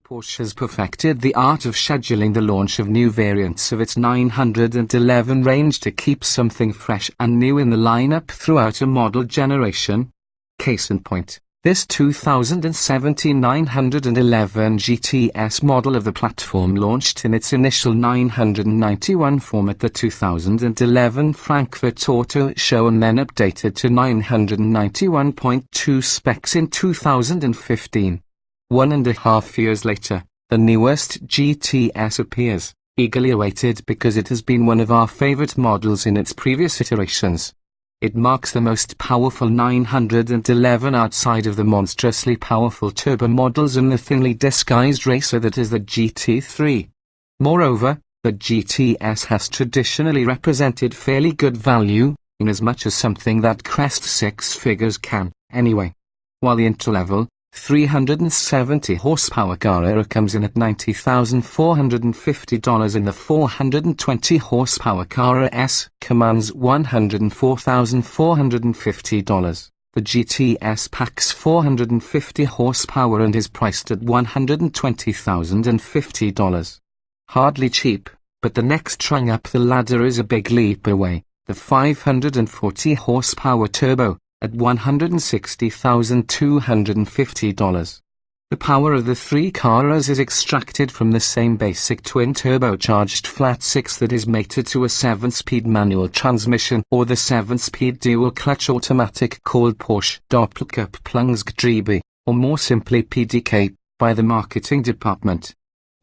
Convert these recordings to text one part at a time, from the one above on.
Porsche has perfected the art of scheduling the launch of new variants of its 911 range to keep something fresh and new in the lineup throughout a model generation. Case in point, this 2017 911 GTS model of the platform launched in its initial 991 form at the 2011 Frankfurt Auto Show and then updated to 991.2 specs in 2015. 1.5 years later, the newest GTS appears, eagerly awaited because it has been one of our favorite models in its previous iterations. It marks the most powerful 911 outside of the monstrously powerful turbo models and the thinly disguised racer that is the GT3. Moreover, the GTS has traditionally represented fairly good value, in as much as something that crests six figures can, anyway. While the entry-level 370 horsepower Carrera comes in at $90,450 and the 420 horsepower Carrera S commands $104,450. The GTS packs 450 horsepower and is priced at $120,050. Hardly cheap, but the next rung up the ladder is a big leap away, the 540 horsepower turbo, at $160,250. The power of the three Carreras is extracted from the same basic twin-turbocharged flat-six that is mated to a 7-speed manual transmission or the 7-speed dual-clutch automatic called Porsche Doppelkupplungsgetriebe, or more simply PDK, by the marketing department.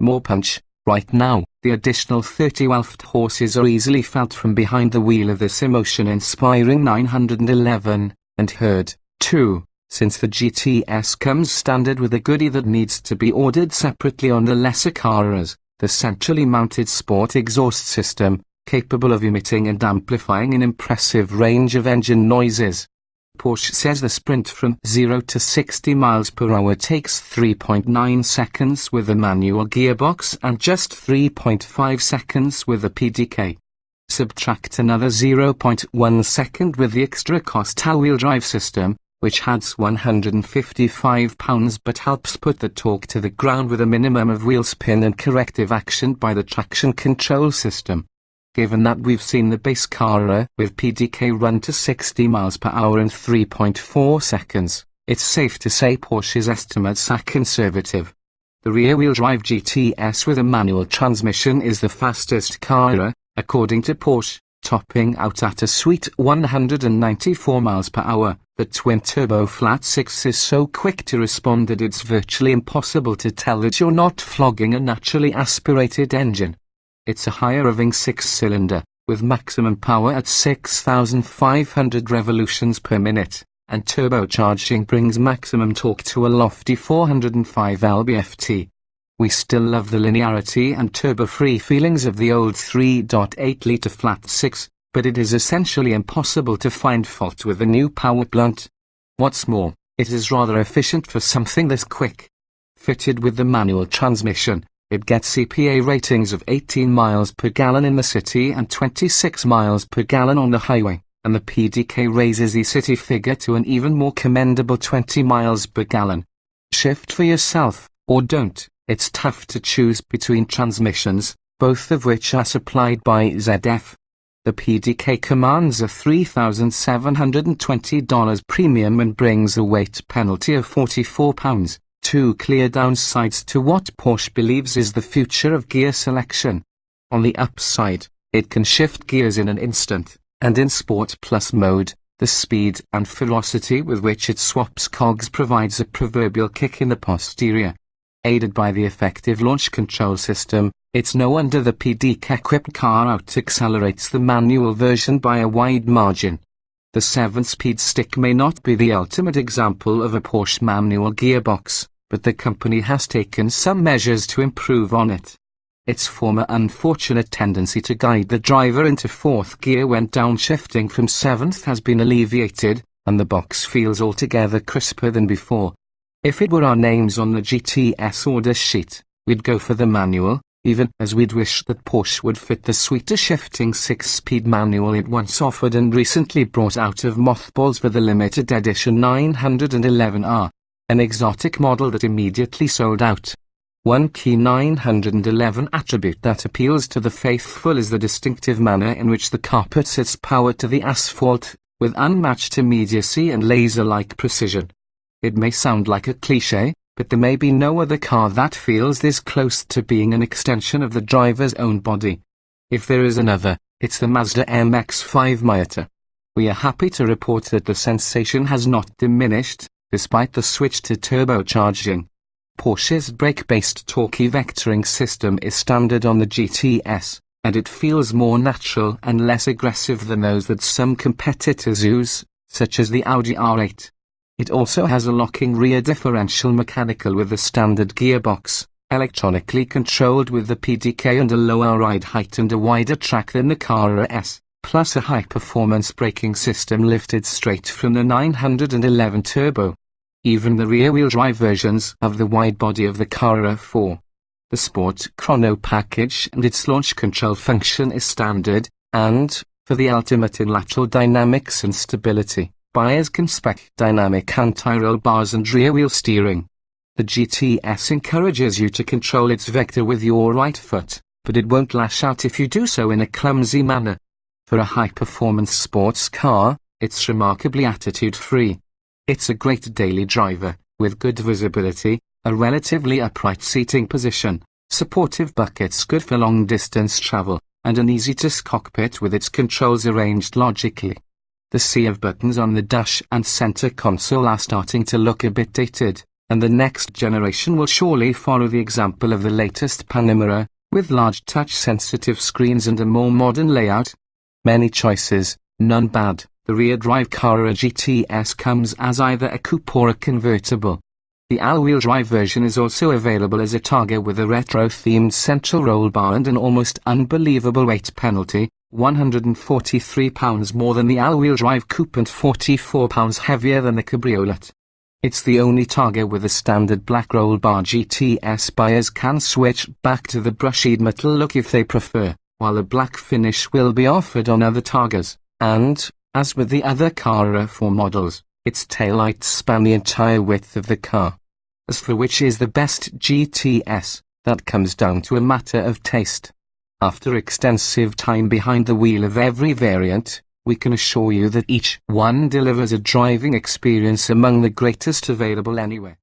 More punch. Right now, the additional 30 Welft horses are easily felt from behind the wheel of this emotion-inspiring 911. And heard, too, since the GTS comes standard with a goodie that needs to be ordered separately on the lesser Carreras, the centrally mounted sport exhaust system, capable of emitting and amplifying an impressive range of engine noises. Porsche says the sprint from 0 to 60 miles per hour takes 3.9 seconds with a manual gearbox and just 3.5 seconds with a PDK. Subtract another 0.1 second with the extra cost all-wheel drive system, which adds 155 pounds but helps put the torque to the ground with a minimum of wheel spin and corrective action by the traction control system. Given that we've seen the base Carrera with PDK run to 60 miles per hour in 3.4 seconds, it's safe to say Porsche's estimates are conservative. The rear-wheel drive GTS with a manual transmission is the fastest Carrera, according to Porsche, topping out at a sweet 194 miles per hour. The twin-turbo flat-six is so quick to respond that it's virtually impossible to tell that you're not flogging a naturally aspirated engine. It's a high-revving six-cylinder, with maximum power at 6,500 revolutions per minute, and turbocharging brings maximum torque to a lofty 405 lb-ft. We still love the linearity and turbo-free feelings of the old 3.8-litre flat-six, but it is essentially impossible to find fault with the new power plant. What's more, it is rather efficient for something this quick. Fitted with the manual transmission, it gets EPA ratings of 18 miles per gallon in the city and 26 miles per gallon on the highway, and the PDK raises the city figure to an even more commendable 20 miles per gallon. Shift for yourself, or don't. It's tough to choose between transmissions, both of which are supplied by ZF. The PDK commands a $3,720 premium and brings a weight penalty of 44 pounds, two clear downsides to what Porsche believes is the future of gear selection. On the upside, it can shift gears in an instant, and in Sport Plus mode, the speed and ferocity with which it swaps cogs provides a proverbial kick in the posterior. Aided by the effective launch control system, it's no wonder the PDK-equipped car out-accelerates the manual version by a wide margin. The 7-speed stick may not be the ultimate example of a Porsche manual gearbox, but the company has taken some measures to improve on it. Its former unfortunate tendency to guide the driver into 4th gear when downshifting from 7th has been alleviated, and the box feels altogether crisper than before. If it were our names on the GTS order sheet, we'd go for the manual, even as we'd wish that Porsche would fit the sweeter shifting 6-speed manual it once offered and recently brought out of mothballs for the limited edition 911R, an exotic model that immediately sold out. One key 911 attribute that appeals to the faithful is the distinctive manner in which the car puts its power to the asphalt, with unmatched immediacy and laser-like precision. It may sound like a cliché, but there may be no other car that feels this close to being an extension of the driver's own body. If there is another, it's the Mazda MX-5 Miata. We are happy to report that the sensation has not diminished, despite the switch to turbocharging. Porsche's brake-based torque vectoring system is standard on the GTS, and it feels more natural and less aggressive than those that some competitors use, such as the Audi R8. It also has a locking rear differential mechanical with a standard gearbox, electronically controlled with the PDK, and a lower ride height and a wider track than the Carrera S, plus a high-performance braking system lifted straight from the 911 Turbo. Even the rear-wheel drive versions of the wide body of the Carrera 4. The Sport Chrono package and its launch control function is standard, and, for the ultimate in lateral dynamics and stability, buyers can spec dynamic anti-roll bars and rear-wheel steering. The GTS encourages you to control its vector with your right foot, but it won't lash out if you do so in a clumsy manner. For a high-performance sports car, it's remarkably attitude-free. It's a great daily driver, with good visibility, a relatively upright seating position, supportive buckets good for long-distance travel, and an easy-to-use cockpit with its controls arranged logically. The sea of buttons on the dash and center console are starting to look a bit dated, and the next generation will surely follow the example of the latest Panamera, with large touch-sensitive screens and a more modern layout. Many choices, none bad. The rear-drive Carrera GTS comes as either a coupe or a convertible. The all-wheel drive version is also available as a Targa with a retro-themed central roll bar and an almost unbelievable weight penalty, 143 pounds more than the all-wheel drive coupe and 44 pounds heavier than the cabriolet. It's the only Targa with a standard black roll bar. GTS buyers can switch back to the brushed metal look if they prefer, while a black finish will be offered on other Targas, and, as with the other Carrera 4 models, its taillights span the entire width of the car. As for which is the best GTS, that comes down to a matter of taste. After extensive time behind the wheel of every variant, we can assure you that each one delivers a driving experience among the greatest available anywhere.